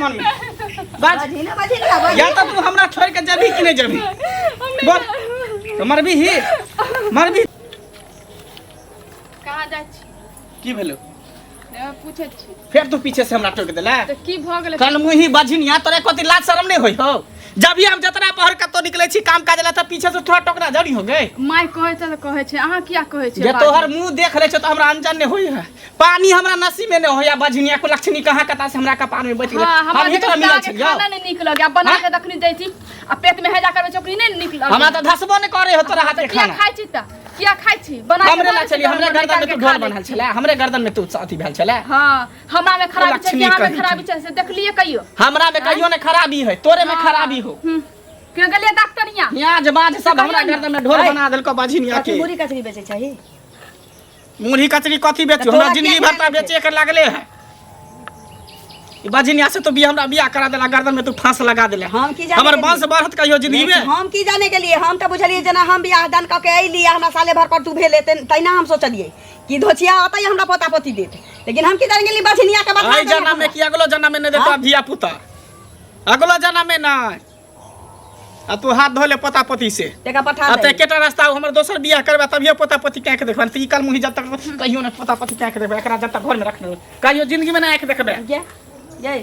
मन में बाज या तो तू हमरा छोड़ के जबी कि नहीं जबी बोल तो मरबी ही मरबी कहां जाय छी की भेलो पूछे छी फिर तू पीछे से हमरा टोक देला तो की भ गेलै कल मुही बाझिनिया तोरे कति लाज शरम नहीं होई हो जब भी हम जतरा पहर कतो निकले छी काम काज ला त पीछे से थोड़ा टोकना जड़ी हो गए माय कहे छे अहाँ किया कहे छे जे तोहर मुंह देख ले छ त हमरा अनजान नहीं होई है पानी हमरा नसीब में नहीं होया बाझिनिया को लक्ष्मी कहां कता से हमरा कपार में बच गेल हम एकरा मिलल छ खाना नहीं निक लगे बना के दखनी दै छी आ पेट में हेजा करबे चोकरी नहीं निक लगे हमरा त धसबो नहीं करे हो तोरा हाथ के खाना खाइ छी त किया खाइ छी बना के हमरे ला चली हमरे गर्दन में तू ढोल बनल छले हमरे गर्दन में तू अथी भेल छले हां हमरा में खराबी छै यहाँ में खराबी छै से देख लिए कहियो हमरा में कहियो ने खराबी है तोरे में खराबी हो के गले डॉक्टरिया यहाँ जबाज सब हमरा गर्दन में ढोल बना देल को बाझिनिया के मुरी कचरी बेचे चाहिए मुरी कचरी कथी बेचू हमरा जिंदगी भर त बेचे के लागले है ई बाझिनिया से तो भी हमरा बियाह करा देला गर्दन में तू फांस लगा देले हम की जाने हमर वंश बढ़त कहियो जिंदगी में हम की जाने के लिए हम तो बुझलिए जना हम बियाह दान क के अइली हमरा साले भर पर तू भेले तैना हम सोचलिए कि धोचिया होता हमरा पोता पोती देत लेकिन हम की जाने के लिए बाझिनिया के बात आई जन्म में कि अगलो जन्म में नहीं देता धिया पुता अगलो जन्म में ना आ तू हाथ धोले पोता पोती से तेका पठा आ दे ते केटा रास्ता हमर दोसर बियाह करबा तभियो पोता पोती के देखबा त ई कल मुही जब तक कहियो ने पोता पोती के देखबा एकरा जब तक घर में रखने कहियो जिंदगी में ना आके देखबे ये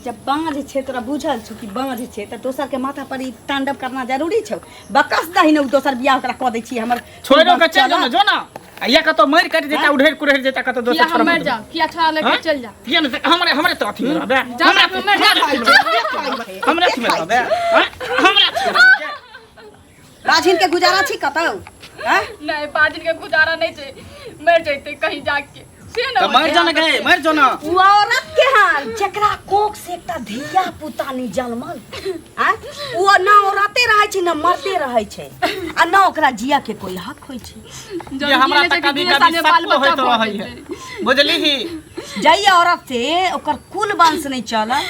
जब बांझ छे तोरा बुझल छु कि बांझ छे त दोसर के माथा पर ई तांडव करना जरूरी छौ बकस दही न दोसर बियाह ओकरा क दै छी हमर छोड़ो के चल जो ना आ या कतो मार काट देता उधेर कुरेर देता कतो दोसर छोड़ मर जा किया छोड़ा लेके चल जा किया न हमरे हमरे तो अथी में रहबे हमरे अथी में रहबे हमरे राजिन के गुजारा छी कतौ हैं नहीं बाजिन के गुजारा नहीं छै मर जइते कहीं जाके से न तो मर जाना गए मर जो ना वो औरत के हाल जकरा कोख से एकटा धिया पुता नहीं जन्मल हैं वो ना औरते रहे छै ना मरते रहे छै आ ना ओकरा जिया के कोई हक होय छै ये हमरा त कभी कभी सक होइत रहै है बुझली ही जई औरत से ओकर कुल वंश नहीं चलल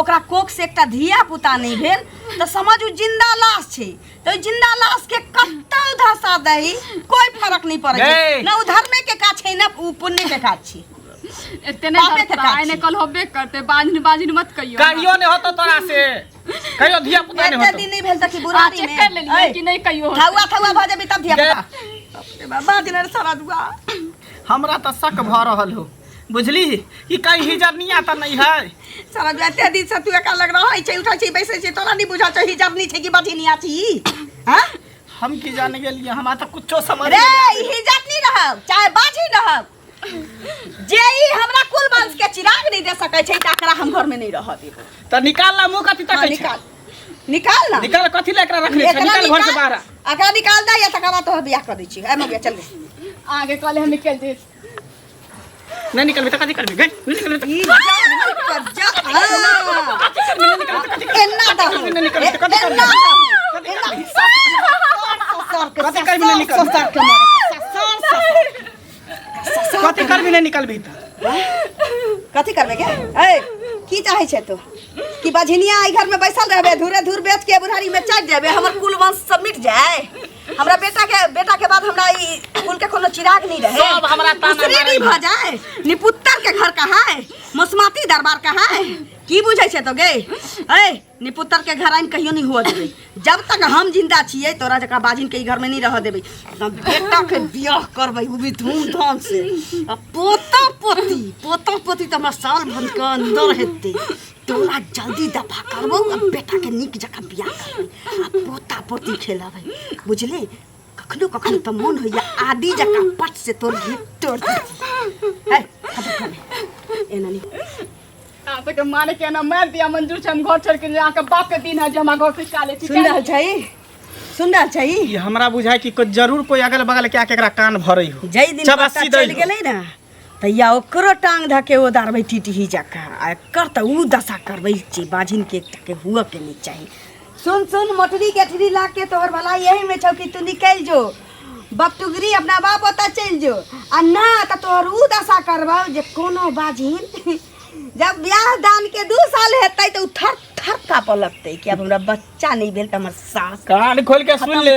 ओकरा कोख से एकटा धिया पुता नहीं भेल तो समझ उ जिंदा लाश छै तो जिंदा लाश के कत्ता धसा दही कोई फर्क नहीं पड़े ना उ धर्म के काज छै ना उ पुण्य के काज छै एते नहीं करता आने कल होबे करते बाजिन मत कहियो कहियो ने होतो तोरा से कहियो धिया पुता ने एते होतो दिन नहीं भेल त कि बुरारी में चेक कर लेलिए कि नहीं कहियो थौआ भ जेबी तब धिया पुता बाबा दिन रे सारा दुआ हमरा त शक भ रहल हो बुझली कि कहीं हिजरनिया त नहीं है सारा एते दिन से तू एका लग रहा है उठा छै बैसे छै तोरा नहीं बुझा छै हिजरनी छै कि बधिनिया छी हां हम की जाने के लिए हमरा त कुछो समझ रे हिजरनी रहब चाहे बाजी रहब जे ई हमरा कुल वंश के चिराग नहीं दे सकै छै तकरा हम घर में नहीं रह देब त निकाल ला मुंह कथि तक निकाल ना निकाल कथि ले एकरा रखले छै निकाल घर से बाहर एकरा निकाल दे या तकरा तो बियाह कर दै छी ए मगे चल गे आगे कल हम निकल दे नहीं निकलबे त कथि करबे गई निकलबे त ई जा एन्ना दा नहीं निकलबे त कथि करबे कथि करबे नहीं निकल कथि करबे नहीं निकलबे त कथी करबे के ए की चाहे छै तू कि बझनिया आई घर में बैसल रहबे धुरे धुर बेच के बुढ़ारी में चढ़ जाबे हमर कुल वंश सब मिट जाए हमरा बेटा के बाद हमरा ई कुल के कोनो चिराग नहीं रहे सब हमरा ताना मारे भ जाए निपुत्तर के घर कहाँ है मसमाती दरबार कहाँ है की बुझै छै तो गे ए निपुत्तर के घर आइन कहियो नहीं हुआ देबे जब तक हम जिंदा छिए तोरा जका बाजिन के घर में नहीं रह देबे बेटा के बियाह करबै उ भी धूमधाम से आ पोता पोती त हमरा साल भर के अंदर हेते तोरा जल्दी दफा करबो आ बेटा के निक जका बियाह करबै आ पोता पोती खेलाबै बुझले कखनो कखनो त मन होइया आदि जका पट से तोर हित तोड़ है खबर कर एना नहीं आ तक माने के ना मार दिया मंजूर छै हम घर छोड़ के आके बाप के दिन है जे हम घर से काले छी सुन रहल छै ये हमरा बुझाय कि कोई जरूर कोई अगल बगल के आके एकरा कान भरै हो जई दिन पता चल गेलै ना तैया ओकरो टांग धके ओदारबै टीटी जका आ कर त उ दशा करबै छी बाजिन के के हुआ के नहीं चाहिए सुन मोटरी गेठरी ला के तोहर भला यही में छौ कि तू निकल जो बकटुगरी अपना बाप ओता चल जो आ ना त तोहर उ दशा करबौ जे कोनो बाजिन जब ब्याह दान के 2 साल हेतै तो थर थर कापे लगतै कि अब हमरा बच्चा नहीं भेल त हमर सास कान खोल के सुन ले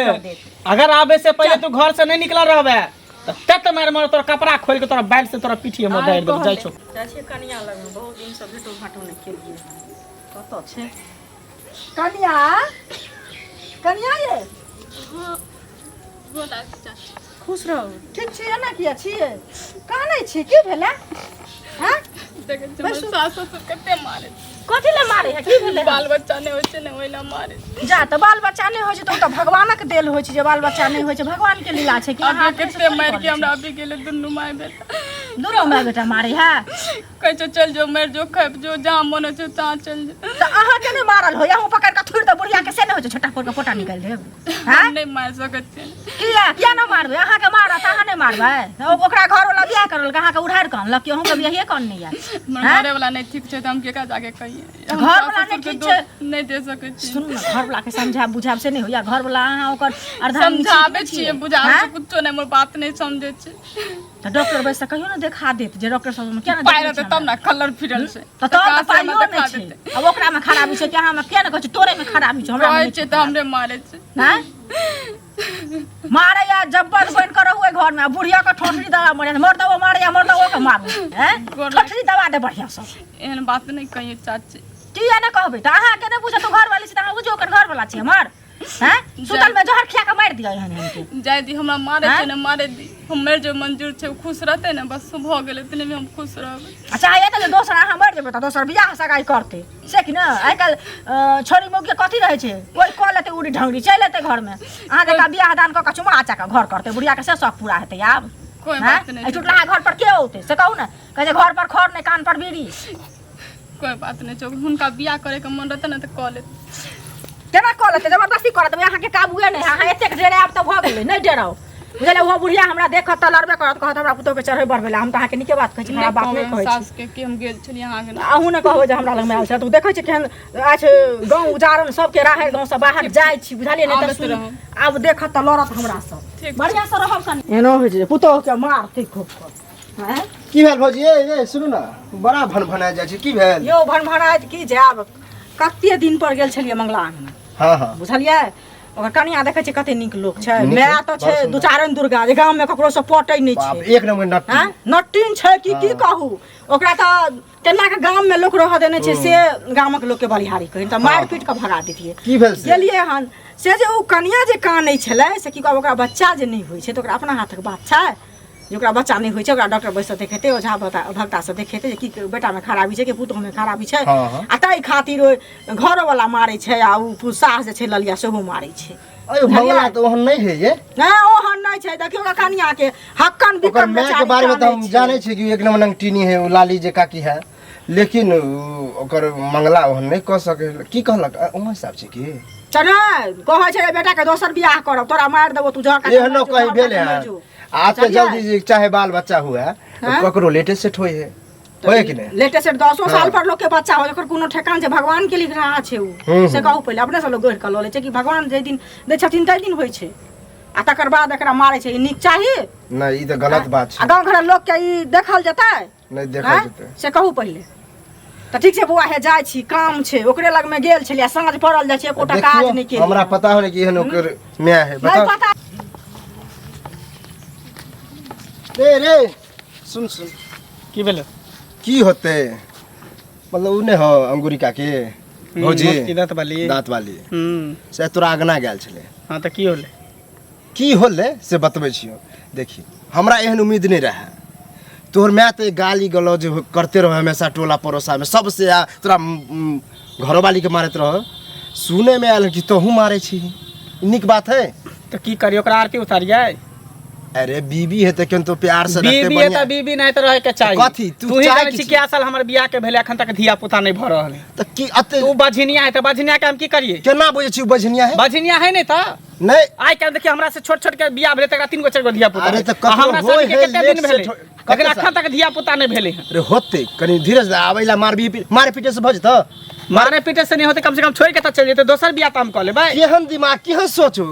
अगर आवे से पहले तू घर से नहीं निकला रहबे तत मार मार तोरा कपड़ा खोल के तोरा बैल से तोरा पीठिए में डाल दे जाई छौ जाइ छी कनिया लग में बहुत दिन से भेटो घाटो नहीं केलिए कत छै कनिया कनिया ये बोला चाची खुश रहो ठीक छियै ना किया छियै कहाँ नहीं छी की भेलै हां देखे हमर सास ससुर कते मारे कथी ले मारे है की भेलै बाल बच्चा नहीं होय छै ने ओइला मारे जा त बाल बच्चा नहीं होय छै त भगवानक देल होय छै जे बाल बच्चा नहीं होय छै भगवान के लीला छै कि अहाँ कते मार के हमरा अभी गेले दुनू माय बेटा दोनों माय बेटा मारे है कहै छै चल जो मर जो खैब जो जहां मन छै तहां चल जा त अहाँ के नहीं मारल हो यहूं पकड़ के थुर द बुढ़िया के से नहीं होय छै छोटा पोर के पोटा निकाल देब हां हम नहीं मार सकत छी किया ना मारबे अहाँ के मारत अहाँ नहीं मारबे ओकरा घर वाला बियाह करल के अहाँ के उधार कान लक अहूं के बियाह कान नहीं है हमर घरे वाला नहीं ठीक छै त हम केका जाके कहिए घर वाला नहीं ठीक छै नहीं दे सकै छी सुनू ना घर वाला के समझा बुझाब से नहीं होया घर वाला अहाँ ओकर अर्धांगिनी समझाबे छियै बुझाबे छै कुछो नहीं मोर बात नहीं समझे छै त डॉक्टर बैस कहियो ना देखा देत जे डॉक्टर सब में क्या ना पाइ रहते तब ना कलर फिरल छै त तो पाइयो नहीं छै अब ओकरा में खराबी छै कि अहाँ में क्या ना कहै छै तोरे में खराबी छै हमरा कहै में छै त हमरे मारे छै हैं मारे या जब्बर बन कर हुए घर में बुढ़िया का ठोठरी दवा मारे मर दवा मारे या मर दवा के मारू हैं ठोठरी दवा दे बढ़िया सब एहन बात नहीं कहिए चाची किया ना कहबे त अहाँ के नहीं पूछे तो घर वाली से त अहाँ बुझो ओकर घर वाला छै हमर हैं सुतल में जहर खिया के मार दिया एहन हमके जाय दी हमरा मारे छै ना मारे दी हमर जो मंजूर छै खुश रहते ना बस भ गेलै तने में हम खुश रहबै अच्छा ये तो दोसर अहाँ मर जेबै त दोसर बियाह सगाई करते से कि ना आइ काल छोरी मौके कथी रहै छै कोई कह लेते उड़ी ढंगरी चल लेते घर में अहाँ जका बियाह दान क के चुमा चाका घर करते बुढ़िया के से शौक पूरा हेतै आब कोई बात नहीं टुटला घर पर के होते से कहू ना कहे घर पर खर नहीं कान पर बीड़ी कोई बात नहीं छै हुनका बियाह करे के मन रहते ना त क लेते केना कह लेते जबरदस्ती करत अहाँ के काबुए नहीं अहाँ एतेक डेरे आब त भ गेलै नहीं डेराओ बुझले वो बुढ़िया हमरा देखत त लड़बे करत कहत हमरा पुतो के चढ़े बढ़बेला हम त अहाँ के निके बात कहै छी हमरा बात नहीं कहै छी सास के हम गेल छली अहाँ के अहूँ ने कहबै जे हमरा लग में आयल छै तू देखै छी केहन आज गांव उजारन सब के राहे गांव से बाहर जाय छी बुझलिए नहीं त सुन आब देखत त लड़त हमरा सब बढ़िया से रहब कनी एनो होय छै पुतो के मार ठीक खूब हैं की भेल भौजी ये सुनू ना बड़ा भनभना जाइ छै की भेल यो भनभनाइत की जाब कते दिन पर गेल छलिए मंगलांग में हां हां बुझलिए ओकर कनिया देखै छै कते नीक लोक छै माय त छै दू चारन दुर्गा जे गांव में ककरो से पटै नहीं बाप छै एक नंबर नट हां नट्टीन छै की कहू ओकरा त केना के गांव में लोक रह देने छै से गामक लोक के बलिहारी कहिन त मार पीट के भगा देतिए की भेल से गेलिए हन से जे ओ कनिया जे कानै छलै से की कहब ओकरा बच्चा जे नहीं होय छै त ओकरा अपना हाथक बात छै जेकरा बच्चा नहीं होय छै ओकरा डॉक्टर बैस देखेते ओझा भक्ता से देखेते जे की बेटा में खराबी छै कि पुतोह में खराबी छै आ ताई खातिर घर वाला मारै छै आ उ सास जे छै ललिया सेहो मारै छै अयो मंगला तो ओहन नहीं है ये ना ओहन नहीं छै देखियो का कनिया के हक्कन ओकर बिकन माय के बारे में तो हम जाने छी कि एक नंबर नंगटीनी है वो लाली जे काकी है लेकिन ओकर मंगला ओहन नहीं कह सके की कहलक ओह हिसाब छै की चले कहै छै बेटा के दोसर बियाह करब तोरा मार देबो तू जका एहनो कहि भेले है आज तो जल्दी चाहे बाल बच्चा हुआ तो ककरो लेटेस्ट सेट होय है होय कि नहीं लेटेस्ट 10 साल पर लोग के बच्चा हो ओकर कोनो ठेकान छै भगवान के लिख रहा छै उ से कहू पहिले अपने से लोग गढ़ के ल ले छै कि भगवान जे दिन दे छथिन तै दिन होय छै आ तकर बाद एकरा मारै छै ई नीक चाही नहीं ई तो गलत बात छै आ गांव घर लोग के ई देखल जेतै नहीं देखल जेतै से कहू पहिले त ठीक छै बुआ हे जाय छी काम छै ओकरे लग में गेल छलिया साँझ पड़ल जाय छै एकोटा काज नहीं केलिए हमरा पता हो कि एहन ओकर माय है बता रे सुन सुन की भेलै की होते मतलब उने हो अंगूरिका के भौजी दांत वाली से तोरा आगना गेल छले हां त की होले से बतबै छियो देखी हमरा एहन उम्मीद नहीं रहा तोहर माय तो गाली गलौज करते रहो हमेशा टोला पड़ोसा में सबसे तोरा घरवाली के मारत रहो सुने में आयल कि तोहू मारे छी निक बात है तो की करियो ओकरा आरती उतारिए अरे बीबी है त तो प्यार से रहते बीबी है त बीबी नहीं त रहे के चाहिए कथी तू ही जाने छी कि साल हमर बियाह के भेले अखन तक धिया पुता नहीं भ रहल है त की अते तू बझनिया है त बझनिया के हम की करिए केना बुझे छी बझनिया है बझनिया है नहीं त नहीं आइ काल देखिए हमरा से छोट छोट के बियाह भेले तक 3 गो 4 गो धिया पुता अरे त हमरा सब के केते दिन भेले लेकिन अखन तक धिया पुता नहीं भेले हैं अरे होते कनी धीरे से आवेला मारे पीटे से भज त मारे पीटे से नहीं होते कम से कम छोड़ के त चल जेते दोसर बियाह त हम क लेबै केहन दिमाग केहन सोचो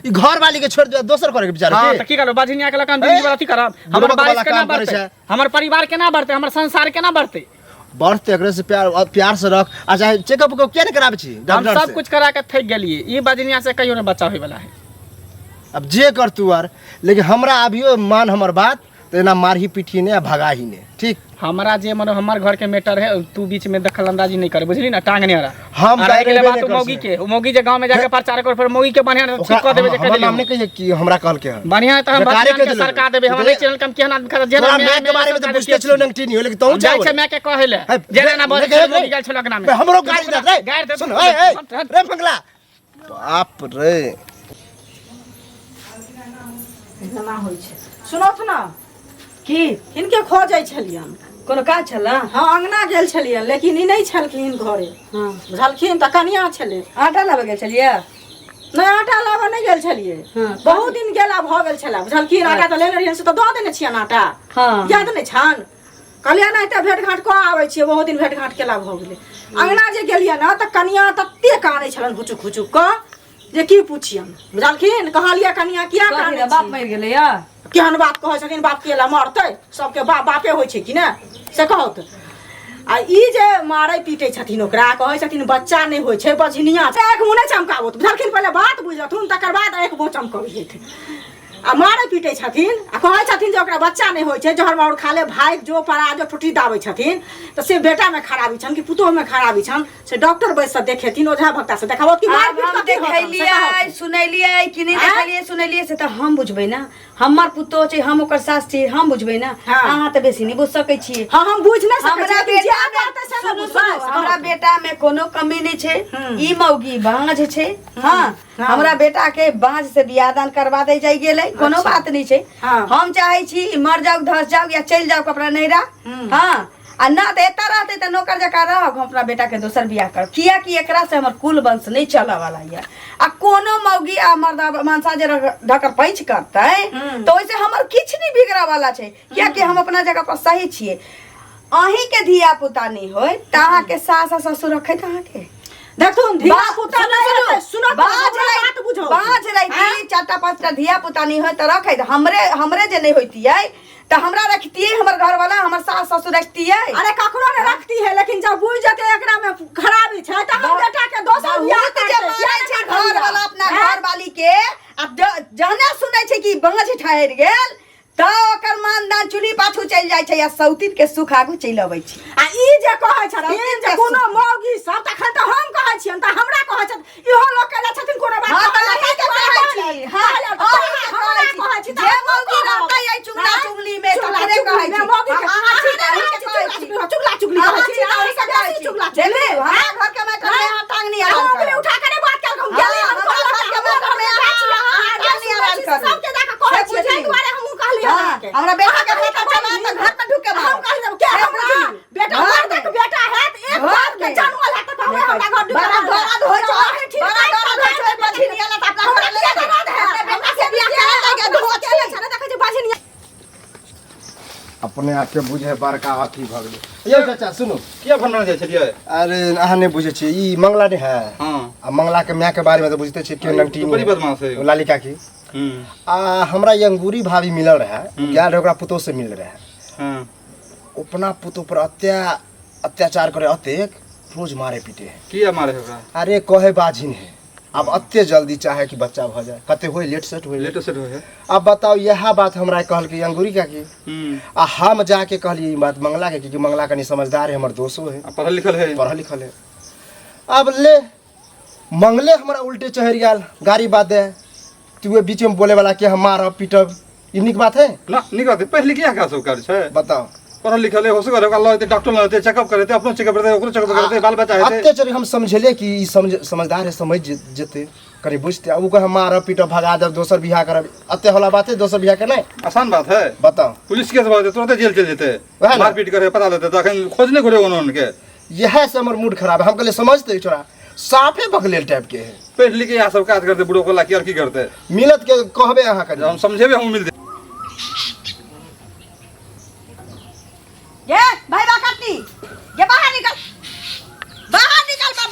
ई घर वाली के छोड़ दे दोसर करे के विचार हां त की करब बझनिया के लकन बीबी वाला अथी करब हमर बारिश केना बढ़ते हमर परिवार केना बढ़ते हमर संसार केना बढ़ते बढ़ते एकरे से प्यार से रख आ चाहे चेकअप को क्या नहीं कराबे छी हम सब कुछ करा के थक गेलिए ई बजनिया से कहियो नहीं बच्चा होय वाला है अब जे कर तू आर, लेकिन हमरा अभियो मान हमर बात, तो एना मारही पीठी ने भगा ही ने, ठीक। हमारा जे मतलब हमार घर के मैटर है, तू बीच में दखल अंदाजी नहीं करे, बुझली ना, टांगने वाला हम आ के बात मौगी के, मौगी जे गांव में जाके प्रचार कर, फिर मौगी के बढ़िया ठीक कर देबे, जे हमर नाम नहीं कहिए कि हमरा कहल के बढ़िया त हम बात के सरकार देबे, हम नहीं चैनल कम केना कर जे तोरा मैं के बारे में तो पूछते चलो नंगटी नहीं हो, लेकिन तू जाय छै मैं के कहले जे ना बोल मौगी गेल छलक नाम में हमरो गाड़ दे, सुन ए रे पगला बाप रे एना होइ छै। सुनत ना की हिनके खो जाइ छलियन, कोनो काज छल? हाँ, अंगना गेल छलियन, लेकिन ई नहीं छलखिन घरे। हाँ, बुझलखिन त कनिया छले। आटा लाबे गेल छलियै? नहीं, आटा लाबे नहीं गेल छलियै। बहुत दिन गेला भ गेल छला, बुझलखिन। आटा त लेले रहियन से त द देने छियन आटा। हाँ, याद नहीं छन? कहलियै नहीं त भेट घाट क आबै छियै, बहुत दिन भेट घाट केला भ गेलै। अंगना जे गेलियै ना त कनिया तत्ते कानै छलन हुचुक हुचुक क जे की पूछियन, बुझलखिन। कहलियै कनिया किया कानै? बाप मरि गेलै या? केहन बात कहै छथिन, बाप केला मरतै? सबके बापे होइ छै कि ने, से कहत। आ ई जे मारै पीटै छथिन ओकरा, कहै छथिन बच्चा नहि होइ छै, बझनिया छै। एक मुँह नहि चमकाबत, बुझलखिन। पहिले बात बुझलथुन, तकर बाद एक मुँह चमकबियत। आ मारै पीटै छथिन, आ कहै छथिन जे ओकरा बच्चा नहि होइ छै, जहर माउर खा ले, भागि जो परा जो, ठुठी दाबै छथिन। तऽ से बेटा में खराबी छन कि पुतोह में खराबी छन, से डॉक्टर बैस से देखेथिन, ओझा भक्ता से देखाबत कि मार पीट कते देखैलियै, सुनैलियै कि नहीं देखलियै? सुनैलियै से त हम बुझबै ना, हमर पुतोह छै, हम ओकर सास छी, हम बुझबै ना। अहाँ त बेसी नहीं बुझ सकै छी। हां, हम बुझ नै सकै छी। हमरा बेटा में कोनो कमी नहीं छै। ई मौगी बांझ छै। हां, हमरा बेटा के बांझ से बियाह दान करवा दे जाय गेलै, कोनो बात नहीं छै। हम चाहे छी मर जाऊ, धस जाऊ या चल जाऊ कपड़ा नैरा। हां, आ ना त एता रहते त नौकर जका रहब, अपना बेटा के दोसर बियाह कर, किया कि एकरा से हमर कुल वंश नहीं चला वाला है। आ कोनो मौगी आ मर्दा मानसा जे ढकर पैंच करतै तो ओइसे हमर किछ नहीं बिगड़ा वाला छै, किया कि हम अपना जगह पर सही छिए। अहीं के धिया पुता नहीं होय त अहाँ के सास आ ससुर रखे त अहाँ के देखथुन धिया पुता नहीं रहते। सुनो, बात बुझो, बाज रही चारटा पांचटा धिया पुता नहीं होय त रखे। हमरे जे नहीं होइतियै त हमरा रखतियै, हमर घर वाला, हमर सास ससुर रखतियै। अरे ककरो ने रखती है, लेकिन जब बुझ जते एकरा में खराबी छै त हम बेटा के दोसर बियाह छै। घर वाला अपना घर वाली के जहने सुनै छै कि बांझ ठहर गेल त ओकर मानदान चुली पाछू चल जाय छै, या सौतीन के सुख आगू चल अबै छै। आ ई जे कहै छथिन जे कोनो मौगी सब, तखन त हम कहै छियन, त हमरा कहै छथि इहो लोग कहै छथिन कोनो बात। हां, त नहीं के कहै छी। हां, हमरा कहै छी जे मौगी रहतै ए चुगला चुगली में, तखने कहै छी मौगी के चुगला चुगली कहै छी। अहि के कहै छी चुगला चुगली। हां, घर के मैं करे टांगनी आ हम उठा के बात कर, हम गेली, हम घर में आ छी। हां, टांगनी आ कर सबके जाके कहै छी, तै दुआरे हम कहली हमरा बेटा के बेटा चला त घर में ढुके हम कहली के हमरा बेटा मर्द के बेटा है, एक बार के जन्मल है त हमरा घर ढुके बड़ा दर्द होय छै, बड़ा दर्द होय छै। बझनिया ला त अपना घर ले दर्द है, बेटा से बियाह करे लगे धो चले छ, देखै छै बझनिया अपने आके बुझे बड़का अथी भ गेलै। यौ चाचा सुनु, किया भरना जाय छलियै? अरे अहाँ नहीं बुझे छी, ई मंगला नहीं है। हां, आ मंगला के माय के बारे में तो बुझते छी, के नंगटी बड़ी बदमाश है लालिका की। आ हमरा ये अंगूरी भाभी मिलल रहे, गेल रहे ओकरा पुतो से मिल रहे। हां, अपना पुतो पर अत्याचार करे, अतेक रोज मारे पीटे है। किया मारे होगा? अरे कहे बाजिन है, अब अत्ते जल्दी चाहे कि बच्चा भ जाए, कते होय लेट सेट होय। लेट सेट होय। अब बताओ यह बात हमरा कहल कि अंगूरी का की, आ हम जाके कहली ई बात मंगला के, कि मंगला कनी समझदार है, हमर दोस्तो है, पढ़ल लिखल है, पढ़ल लिखल है। अब ले मंगले हमरा उल्टे चढ़ गेल, गाड़ी बात दे तू बीच में बोले वाला कि हम मारब पीटब, ई निक बात है ना? निक बात है। पढ़ किया का सब कर छै? बताओ, पढ़ल लिखल है, होसे करे का लते डॉक्टर लते चेकअप करते, अपनो चेकअप करते, ओकरो चेकअप करते, बाल बच्चा है। अत्ते चरी हम समझले कि ई समझदार है, समझ जते करी बुझते। अब को हम मारब पीटब, भगा देब, दोसर बियाह करब, अत्ते होला बात है। दोसर बियाह के नहीं आसान बात है। बताओ, पुलिस केस बात है, तुरंत जेल चल जेते, वह मारपीट करे, पता लेते, तखन खोजने घुरे उनके। यह से हमर मूड खराब है। हम कहले समझते छोरा साफे बगलेल टाइप के है, पढ़ लिख के यहाँ सब काज करते, बुढ़ो को ला की करते, मिलत के कहबे अहाँ करी, हम समझेबे, हम मिलते। ये भाई बाकती, ये बाहर निकल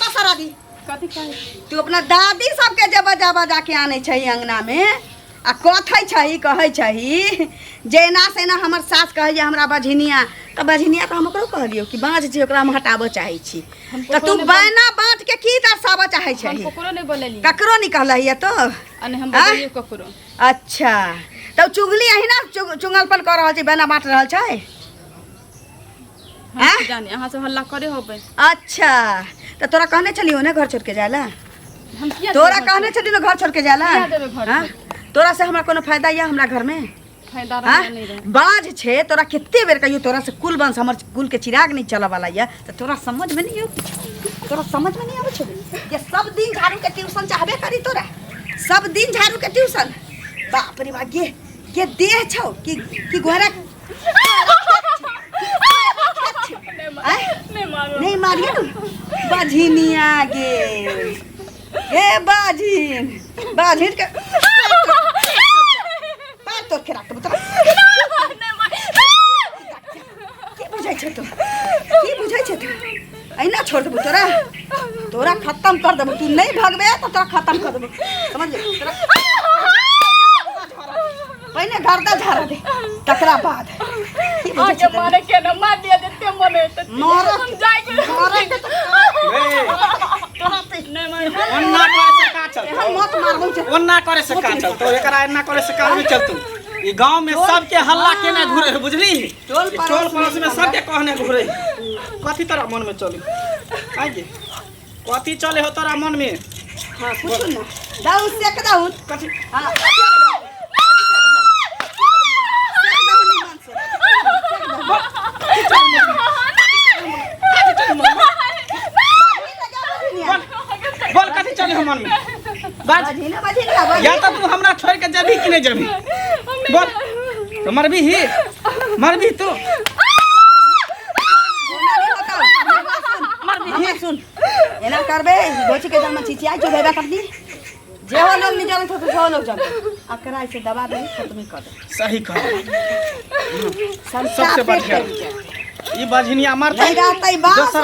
बसरा दी। कथि कहै? तू अपना दादी सबके जे बजा के आने छै अंगना में, आ कथै छै कहै छै जे ना से ना हमर सास कहै जे हमरा बझनिया तो बजनिया तो हम ओकरो कहलियो कि बाँझ छी ओकरा हम हटाबऽ चाहै छी तो तू बैना बाँट के की दर्शाबऽ चाहै छै हम ककरो नहीं बोलेली ककरो नहीं कहलही तो अने हम बोलेली ककरो अच्छा तो चुगली अही ना चुंगलपन कर रहल छै बैना बाँट रहल छै हम जाने अहाँ से हल्ला करे होबे अच्छा तो तोरा कहने चलियो ना घर छोड़ के जाला हम किया तोरा कहने चलियो ना घर छोड़ के जाला किया देबे घर हाँ? तोरा से हमरा कोनो फायदा या हमरा घर में फायदा हाँ? नहीं रहे बाज छे तोरा कितने बेर कहियो तोरा से कुल वंश हमर कुल के चिराग नहीं चला वाला या तो तोरा समझ में नहीं हो तोरा समझ में नहीं आवे छे ये सब दिन झाड़ू के ट्यूशन चाहबे करी तोरा सब दिन झाड़ू के ट्यूशन बाप रे बाप ये देह छौ कि घोड़ा नहीं मारो नहीं मारिए ना बाझिनिया गे ए बाझिन बाझिन के पैर तो के रख बता की बुझाइ छै तो की बुझाइ छै तो ऐना छोड़ देबो तोरा खत्म कर देबो तू नहीं भगबे तो तोरा खत्म कर देबो समझ ले तोरा पहले गर्दा झाड़ दे तकरा बाद की बुझाइ छै आगे मारे के न मार दिया देते मने तो मारो हम जाए के तोरा पे नहीं मारो ओन्ना करे से का चल हम मत मारबो छै ओन्ना करे से का चल तो एकरा एन्ना करे से का नहीं चलतू ई गांव में सबके हल्ला केने घुरे बुझली टोल पड़ोस में सबके कहने घुरे कथी तोरा मन में चली आगे कथी चले हो तोरा मन में हां कुछ ना दाऊ से के दाऊ कथी हां बोल कथी चले हो मन में बाज बाजी या तो तू हमरा छोड़ के जबी कि नहीं जबी बोल तो मरबी ही तू सुन एना करबे गोची के जन्म चिचिया जो भेबा कर दी जे हो लोग नहीं जानत तो सो लोग जानत अकरा से दबा दे खत्म कर दे सही कह सबसे बढ़िया ई बाझिनिया मारता नहीं रहता बास